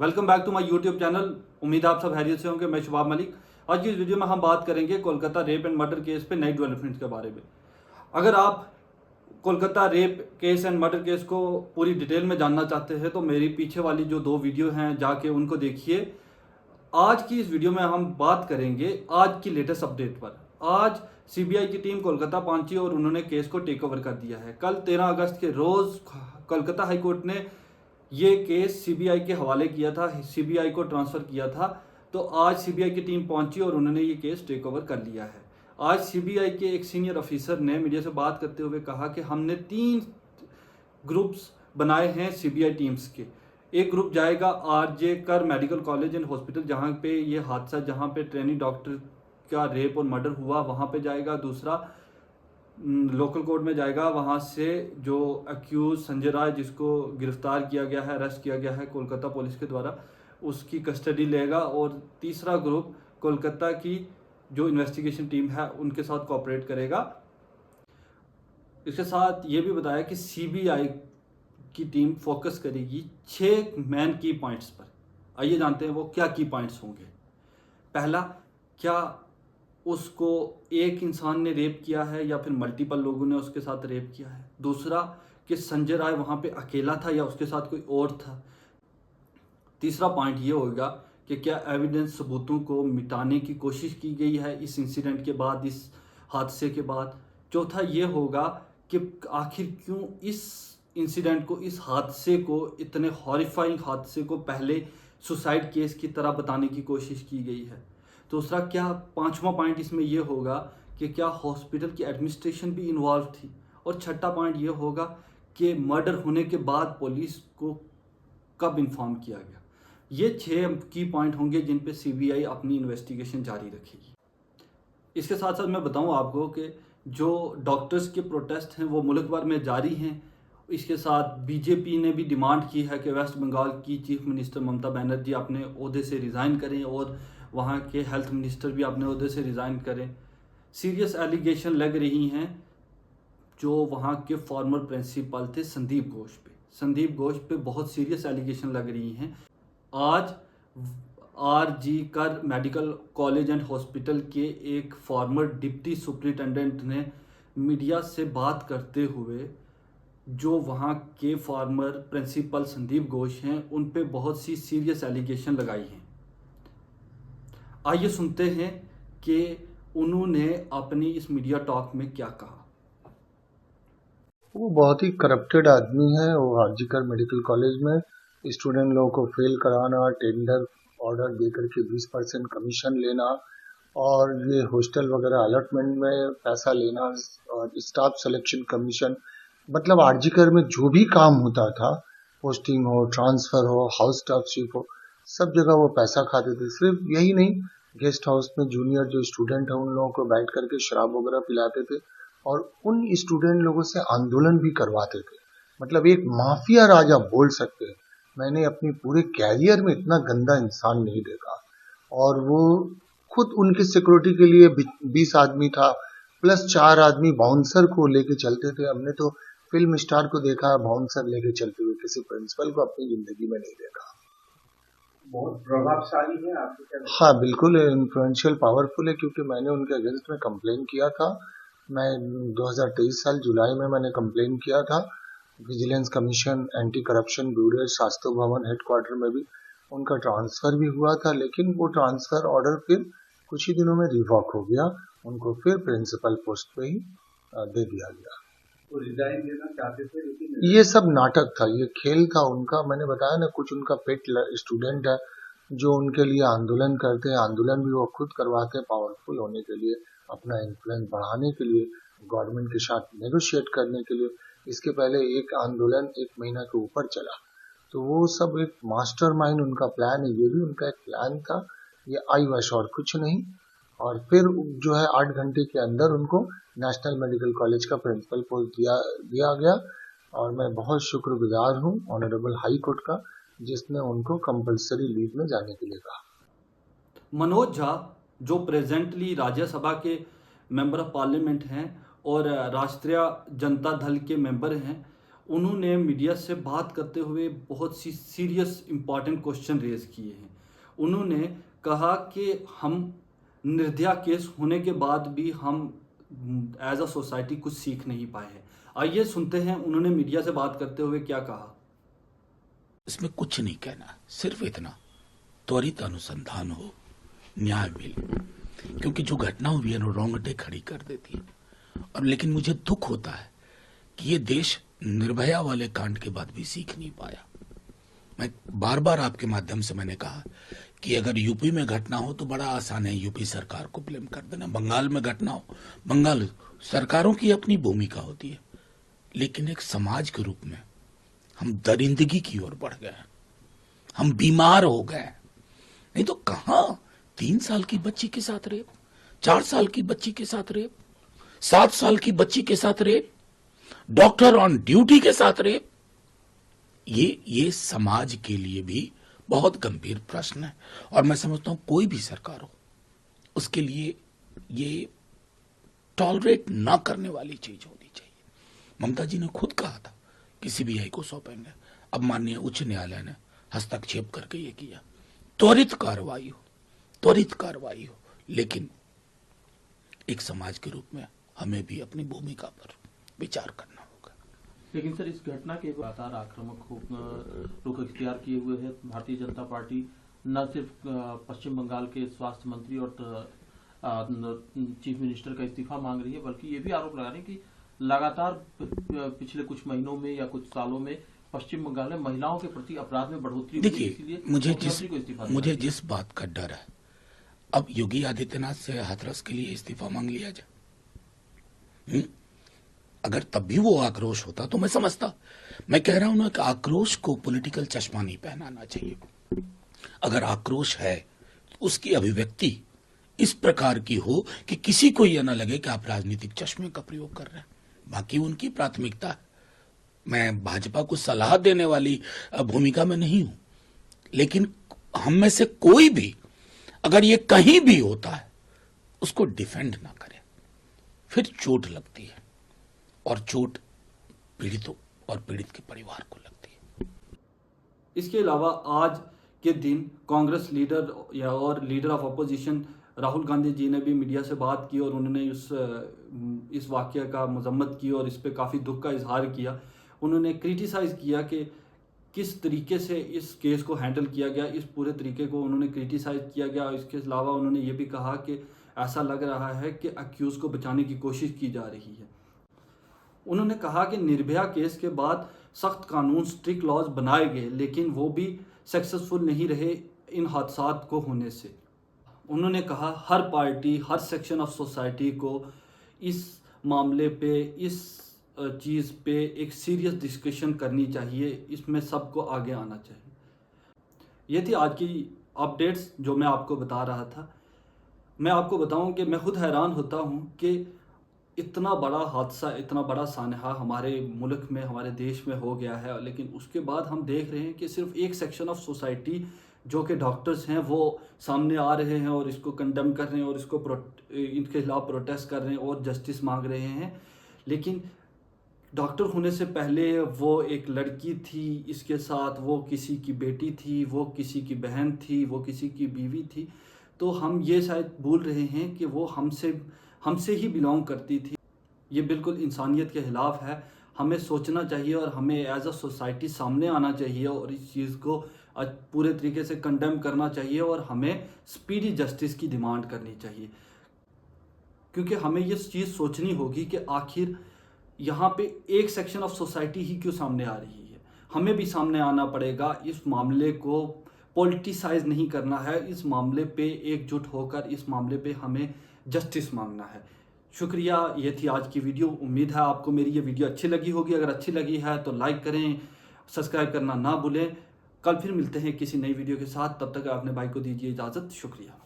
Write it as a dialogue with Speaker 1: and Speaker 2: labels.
Speaker 1: Welcome back to my YouTube channel. उम्मीद है आप सब हैरियत से होंगे। मैं शुभाब मलिक। आज की इस वीडियो में हम बात करेंगे Kolkata rape and murder case पे नई डेवलपमेंट्स के बारे में। अगर आप Kolkata rape case and murder case को पूरी डिटेल में जानना चाहते हैं तो मेरी पीछे वाली जो 2 वीडियो हैं जाके उनको देखिए। आज की इस वीडियो में हम बात करेंगे आज की लेटेस्ट अपडेट पर। आज सीबीआई की टीम कोलकाता पहुंची और उन्होंने केस को टेक ओवर कर दिया है। कल 13 अगस्त के रोज कोलकाता हाई कोर्ट ने ये केस सीबीआई के हवाले किया था, सीबीआई को ट्रांसफ़र किया था। तो आज सीबीआई की टीम पहुंची और उन्होंने ये केस टेक ओवर कर लिया है। आज सीबीआई के एक सीनियर ऑफिसर ने मीडिया से बात करते हुए कहा कि हमने 3 ग्रुप्स बनाए हैं सीबीआई टीम्स के। एक ग्रुप जाएगा आरजे कर मेडिकल कॉलेज एंड हॉस्पिटल, जहाँ पे ये हादसा, जहाँ पे ट्रेनी डॉक्टर का रेप और मर्डर हुआ, वहाँ पे जाएगा। दूसरा लोकल कोर्ट में जाएगा, वहाँ से जो अक्यूज संजय राय, जिसको गिरफ्तार किया गया है, अरेस्ट किया गया है कोलकाता पुलिस के द्वारा, उसकी कस्टडी लेगा। और तीसरा ग्रुप कोलकाता की जो इन्वेस्टिगेशन टीम है उनके साथ कोऑपरेट करेगा। इसके साथ ये भी बताया कि सीबीआई की टीम फोकस करेगी 6 मेन की पॉइंट्स पर। आइए जानते हैं वो क्या की पॉइंट्स होंगे। पहला, क्या उसको एक इंसान ने रेप किया है या फिर मल्टीपल लोगों ने उसके साथ रेप किया है। दूसरा, कि संजय राय वहाँ पे अकेला था या उसके साथ कोई और था। तीसरा पॉइंट ये होगा कि क्या एविडेंस, सबूतों को मिटाने की कोशिश की गई है इस इंसिडेंट के बाद, इस हादसे के बाद। चौथा ये होगा कि आखिर क्यों इस इंसिडेंट को, इस हादसे को, इतने हॉरिफाइंग हादसे को पहले सुसाइड केस की तरह बताने की कोशिश की गई है। दूसरा, क्या पांचवा पॉइंट इसमें यह होगा कि क्या हॉस्पिटल की एडमिनिस्ट्रेशन भी इन्वॉल्व थी। और छठा पॉइंट यह होगा कि मर्डर होने के बाद पुलिस को कब इन्फॉर्म किया गया। ये 6 की पॉइंट होंगे जिन पे सीबीआई अपनी इन्वेस्टिगेशन जारी रखेगी। इसके साथ साथ मैं बताऊं आपको कि जो डॉक्टर्स के प्रोटेस्ट हैं वो मुल्क भर में जारी हैं। इसके साथ बीजेपी ने भी डिमांड की है कि वेस्ट बंगाल की चीफ मिनिस्टर ममता बनर्जी अपने ओहदे से रिज़ाइन करें और वहाँ के हेल्थ मिनिस्टर भी अपने ओहदे से रिज़ाइन करें। सीरियस एलिगेशन लग रही हैं जो वहाँ के फॉर्मर प्रिंसिपल थे संदीप घोष पे बहुत सीरियस एलिगेशन लग रही हैं। आज आरजी कर मेडिकल कॉलेज एंड हॉस्पिटल के एक फॉर्मर डिप्टी सुपरिटेंडेंट ने मीडिया से बात करते हुए जो वहाँ के फॉर्मर प्रिंसिपल संदीप घोष हैं उन पे बहुत सी सीरियस एलिगेशन लगाई हैं। आइए सुनते हैं कि उन्होंने अपनी इस मीडिया टॉक में क्या कहा।
Speaker 2: वो बहुत ही करप्टेड आदमी है। वो आरजीकर मेडिकल कॉलेज में स्टूडेंट लोगों को फेल कराना, टेंडर ऑर्डर दे करके 20% कमीशन लेना और ये हॉस्टल वगैरह अलॉटमेंट में पैसा लेना और स्टाफ सिलेक्शन कमीशन, मतलब आरजीकर में जो भी काम होता था, पोस्टिंग हो, ट्रांसफर हो, हाउस स्टाफशिप हो, सब जगह वो पैसा खाते थे। सिर्फ यही नहीं, गेस्ट हाउस में जूनियर जो स्टूडेंट है उन लोगों को बैठ करके शराब वगैरह पिलाते थे और उन स्टूडेंट लोगों से आंदोलन भी करवाते थे। मतलब एक माफिया राजा बोल सकते हैं। मैंने अपनी पूरे कैरियर में इतना गंदा इंसान नहीं देखा। और वो खुद उनकी सिक्योरिटी के लिए 20 आदमी था प्लस 4 आदमी बाउंसर को लेके चलते थे। हमने तो फिल्म स्टार को देखा बाउंसर लेके चलते हुए, किसी प्रिंसिपल को अपनी जिंदगी में नहीं देखा।
Speaker 3: बहुत प्रभावशाली है आपके क्या?
Speaker 2: हाँ बिल्कुल, इन्फ्लुएंशियल पावरफुल है, क्योंकि मैंने उनके अगेंस्ट में कंप्लेन किया था। मैं 2023 साल जुलाई में मैंने कंप्लेन किया था। Vigilance commission, anti corruption bureau, Shastri भवन हेडक्वार्टर में भी उनका ट्रांसफर भी हुआ था, लेकिन वो ट्रांसफर ऑर्डर फिर कुछ ही दिनों में रिवॉक हो गया। उनको फिर प्रिंसिपल पोस्ट पे ही दे दिया गया।
Speaker 3: वो रिजाइन देना चाहते थे लेकिन
Speaker 2: ये सब नाटक था, ये खेल था उनका। मैंने बताया ना, कुछ उनका पेट स्टूडेंट है जो उनके लिए आंदोलन करते हैं। आंदोलन भी वो खुद करवाते हैं पावरफुल होने के लिए, अपना इन्फ्लुएंस बढ़ाने के लिए, गवर्नमेंट के साथ नेगोशिएट करने के लिए। इसके पहले एक आंदोलन 1 महीना के ऊपर चला। तो वो सब एक मास्टरमाइंड उनका प्लान है। ये भी उनका एक प्लान था, ये आई वश और कुछ नहीं। और फिर जो है 8 घंटे के अंदर उनको नेशनल मेडिकल कॉलेज का प्रिंसिपल पोस्ट दिया गया। और मैं बहुत शुक्रगुजार हूँ ऑनरेबल हाई कोर्ट का, जिसने उनको कंपलसरी लीव में जाने के लिए कहा।
Speaker 1: मनोज झा जो प्रेजेंटली राज्यसभा के मेंबर ऑफ पार्लियामेंट हैं और राष्ट्रीय जनता दल के मेंबर हैं, उन्होंने मीडिया से बात करते हुए बहुत सी सीरियस इम्पॉर्टेंट क्वेश्चन रेज किए हैं। उन्होंने कहा कि हम निर्भया केस होने के बाद भी हम एज अ सोसाइटी कुछ सीख नहीं पाए हैं। आइए सुनते हैं उन्होंने मीडिया से बात करते हुए क्या कहा।
Speaker 4: इसमें कुछ नहीं कहना, सिर्फ इतना त्वरित अनुसंधान हो, न्याय मिले, क्योंकि जो घटना हुई है ना रोंगटे खड़ी कर देती है। और लेकिन मुझे दुख होता है कि ये देश निर्भया वाले कांड के बाद भी सीख नहीं पाया। मैं बार बार आपके माध्यम से मैंने कहा कि अगर यूपी में घटना हो तो बड़ा आसान है यूपी सरकार को ब्लेम कर देना, बंगाल में घटना हो, बंगाल सरकारों की अपनी भूमिका होती है। लेकिन एक समाज के रूप में हम दरिंदगी की ओर बढ़ गए हैं, हम बीमार हो गए। नहीं तो कहां 3 साल की बच्ची के साथ रेप, 4 साल की बच्ची के साथ रेप, 7 साल की बच्ची के साथ रेप, डॉक्टर ऑन ड्यूटी के साथ रेप। ये समाज के लिए भी बहुत गंभीर प्रश्न है। और मैं समझता हूं कोई भी सरकार हो उसके लिए ये टॉलरेट ना करने वाली चीज होनी चाहिए। ममता जी ने खुद कहा था कि सीबीआई को सौंपेंगे, अब माननीय उच्च न्यायालय ने हस्तक्षेप करके ये किया। त्वरित कार्रवाई हो, लेकिन एक समाज के रूप में हमें भी अपनी भूमिका पर विचार करना होगा।
Speaker 5: लेकिन सर, इस घटना के लगातार आक्रामक रुख इख्तियार किए हुए है भारतीय जनता पार्टी। न सिर्फ पश्चिम बंगाल के स्वास्थ्य मंत्री और चीफ मिनिस्टर का इस्तीफा मांग रही है, बल्कि ये भी आरोप लगा रही है कि लगातार पिछले कुछ महीनों में या कुछ सालों में पश्चिम बंगाल में महिलाओं के प्रति अपराध में बढ़ोतरी हुई।
Speaker 4: देखिए, मुझे जिस बात का डर है, अब योगी आदित्यनाथ से हाथरस के लिए इस्तीफा मांग लिया जाए। अगर तब भी वो आक्रोश होता तो मैं समझता। मैं कह रहा हूं ना कि आक्रोश को पॉलिटिकल चश्मा नहीं पहनाना चाहिए। अगर आक्रोश है तो उसकी अभिव्यक्ति इस प्रकार की हो कि किसी को यह ना लगे कि आप राजनीतिक चश्मे का प्रयोग कर रहे हैं। बाकी उनकी प्राथमिकता है। मैं भाजपा को सलाह देने वाली भूमिका में नहीं हूं, लेकिन हम में से कोई भी अगर ये कहीं भी होता है उसको डिफेंड ना करे, फिर चोट लगती है, और चोट पीड़ितों और पीड़ित के परिवार को लगती है।
Speaker 1: इसके अलावा आज के दिन कांग्रेस लीडर और leader of opposition Rahul Gandhi ji ने भी मीडिया से बात की और उन्होंने इस वाकये का मजम्मत की और इस पे काफ़ी दुख का इजहार किया। उन्होंने क्रिटिसाइज़ किया कि किस तरीके से इस केस को हैंडल किया गया, इस पूरे तरीके को उन्होंने क्रिटिसाइज़ किया गया। इसके अलावा उन्होंने ये भी कहा कि ऐसा लग रहा है कि अक्यूज़ को बचाने की कोशिश की जा रही है। उन्होंने कहा कि निर्भया केस के बाद सख्त कानून, स्ट्रिक्ट लॉज बनाए गए, लेकिन वो भी सक्सेसफुल नहीं रहे इन हादसात को होने से। उन्होंने कहा हर पार्टी, हर सेक्शन ऑफ सोसाइटी को इस मामले पे, इस चीज़ पे एक सीरियस डिस्कशन करनी चाहिए, इसमें सबको आगे आना चाहिए। ये थी आज की अपडेट्स जो मैं आपको बता रहा था। मैं आपको बताऊं कि मैं खुद हैरान होता हूं कि इतना बड़ा हादसा, इतना बड़ा सानहा हमारे मुल्क में, हमारे देश में हो गया है, लेकिन उसके बाद हम देख रहे हैं कि सिर्फ एक सेक्शन ऑफ सोसाइटी जो कि डॉक्टर्स हैं वो सामने आ रहे हैं और इसको कंडेम कर रहे हैं और इनके खिलाफ प्रोटेस्ट कर रहे हैं और जस्टिस मांग रहे हैं। लेकिन डॉक्टर होने से पहले वो एक लड़की थी, इसके साथ वो किसी की बेटी थी, वो किसी की बहन थी, वो किसी की बीवी थी। तो हम ये शायद भूल रहे हैं कि वो हमसे ही बिलोंग करती थी। ये बिल्कुल इंसानियत के खिलाफ है। हमें सोचना चाहिए और हमें एज अ सोसाइटी सामने आना चाहिए और इस चीज़ को पूरे तरीके से कंडेम करना चाहिए और हमें स्पीडी जस्टिस की डिमांड करनी चाहिए। क्योंकि हमें ये चीज़ सोचनी होगी कि आखिर यहाँ पे एक सेक्शन ऑफ सोसाइटी ही क्यों सामने आ रही है। हमें भी सामने आना पड़ेगा। इस मामले को पॉलिटिसाइज नहीं करना है। इस मामले पे एकजुट होकर इस मामले पे हमें जस्टिस मांगना है। शुक्रिया, ये थी आज की वीडियो। उम्मीद है आपको मेरी ये वीडियो अच्छी लगी होगी। अगर अच्छी लगी है तो लाइक करें, सब्सक्राइब करना ना भूलें। कल फिर मिलते हैं किसी नई वीडियो के साथ। तब तक अपने भाई को दीजिए इजाज़त। शुक्रिया।